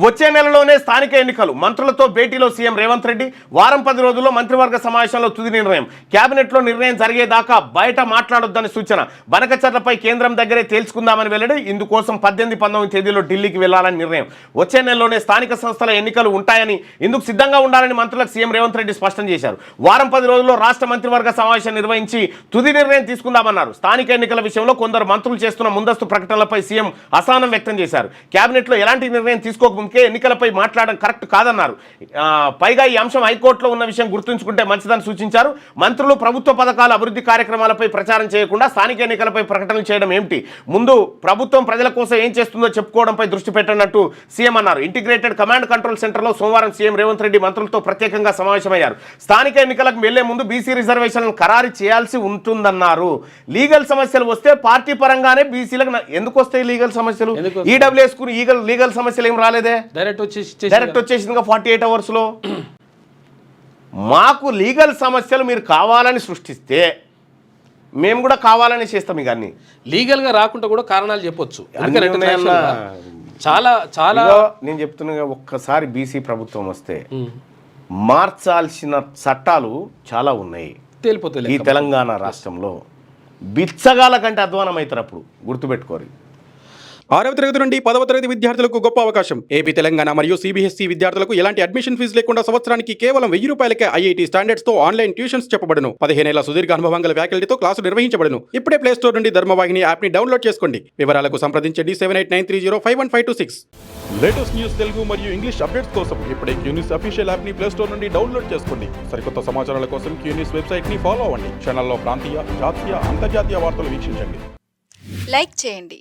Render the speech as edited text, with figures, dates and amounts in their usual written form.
వచ్చే నెలలోనే స్థానిక ఎన్నికలు, మంత్రులతో భేటీలో సీఎం రేవంత్ రెడ్డి. వారం 10 రోజుల్లో మంత్రివర్గ సమావేశంలో తుది నిర్ణయం. కేబినెట్లో నిర్ణయం జరిగేదాకా బయట మాట్లాడొద్దని సూచన. బనకచర్లపై కేంద్రం దగ్గరే తేల్చుకుందామని వెల్లడి. ఇందుకోసం 18, 19 తేదీలో ఢిల్లీకి వెళ్లాలని నిర్ణయం. వచ్చే నెలలోనే స్థానిక సంస్థల ఎన్నికలు ఉంటాయని, ఇందుకు సిద్ధంగా ఉండాలని మంత్రులకు సీఎం రేవంత్ రెడ్డి స్పష్టం చేశారు. వారం 10 రోజుల్లో రాష్ట్ర మంత్రివర్గ సమావేశం నిర్వహించి తుది నిర్ణయం తీసుకుందామన్నారు. స్థానిక ఎన్నికల విషయంలో కొందరు మంత్రులు చేస్తున్న ముందస్తు ప్రకటనలపై సీఎం అసహనం వ్యక్తం చేశారు. కేబినెట్లో ఎలాంటి నిర్ణయం తీసుకోకముందుకే ఎన్నికలపై మాట్లాడడం కరెక్ట్ కాదన్నారు. పైగా ఈ అంశం హైకోర్టులో ఉన్న విషయం గుర్తుంచుకుంటే మంచిదని సూచించారు. మంత్రులు ప్రభుత్వ పథకాల అభివృద్ధి కార్యక్రమాలపై ప్రచారం చేయకుండా స్థానిక ఎన్నికలపై ప్రకటనలు చేయడం ఏమిటి? ముందు ప్రభుత్వం ప్రజల కోసం ఏం చేస్తుందో చెప్పుకోవడంపై దృష్టి పెట్టినట్టు సీఎం అన్నారు. ఇంటిగ్రేటెడ్ కమాండ్ కంట్రోల్ సెంటర్లో సోమవారం సీఎం రేవంత్ రెడ్డి మంత్రులతో ప్రత్యేకంగా సమావేశమయ్యారు. స్థానిక ఎన్నికలకు వెళ్లే ముందు బీసీ రిజర్వేషన్లను ఖరారు చేయాల్సి ఉంటుందన్నారు. లీగల్ సమస్యలు వస్తే పార్టీ పరంగానే బీసీలకు ఎందుకు వస్తాయి లీగల్ సమస్యలు? ఈడబ్ల్యూఎస్ కు లీగల్ సమస్యలు ఏం రాలేదే, డైరెక్ట్ వచ్చేసిందిగా 48 అవర్స్ లో. మాకు లీగల్ సమస్యలు మీరు కావాలని సృష్టిస్తే మేము కూడా కావాలని చేస్తాం. ఇక అన్ని లీగల్ గా రాకుండా కూడా కారణాలు చెప్పొచ్చు. చాలా చాలా నేను చెప్తున్నా, ఒక్కసారి బీసీ ప్రభుత్వం వస్తే మార్చాల్సిన చట్టాలు చాలా ఉన్నాయి ఈ తెలంగాణ రాష్ట్రంలో. బిచ్చగాల కంటే అధ్వానం అవుతారు అప్పుడు, గుర్తుపెట్టుకోరు. 6వ తరగతి నుండి 10వ తరగతి విద్యార్థులకు గొప్ప అవకాశం. ఏపీ, తెలంగాణ మరియు సిబిఎస్ఈ విద్యార్థులకు ఎలాంటి అడ్మిషన్ ఫీజు లేకుండా సంవత్సరానికి కేవలం 1000 రూపాయలకే ఐఐటీ స్టాండర్డ్స్ తో ఆన్లైన్ ట్యూషన్స్ చెప్పబడును. 15 ఏళ్ల సుదీర్ఘ అనుభవం గల ఫ్యాకల్టీతో క్లాసులు నిర్వహించబడును. ఇప్పుడే ప్లే స్టోర్ నుండి ధర్మవాహిని యాప్ ని డౌన్లోడ్ చేసుకోండి. వివరాలకు సంప్రదించండి 7893051526. లేటెస్ట్ న్యూస్ తెలుగు మరియు ఇంగ్లీష్ అప్డేట్స్ కోసం ఇప్పుడే క్యూన్యూస్ అఫీషియల్ యాప్ ని ప్లే స్టోర్ నుండి డౌన్లోడ్ చేసుకోండి. సరికొత్త సమాచారాల కోసం క్యూన్యూస్ వెబ్సైట్ ని ఫాలో అవ్వండి. ఛానల్లో ప్రాంతీయ, జాతీయ, అంతర్జాతీయ వార్తలు వీక్షించండి. లైక్ చేయండి.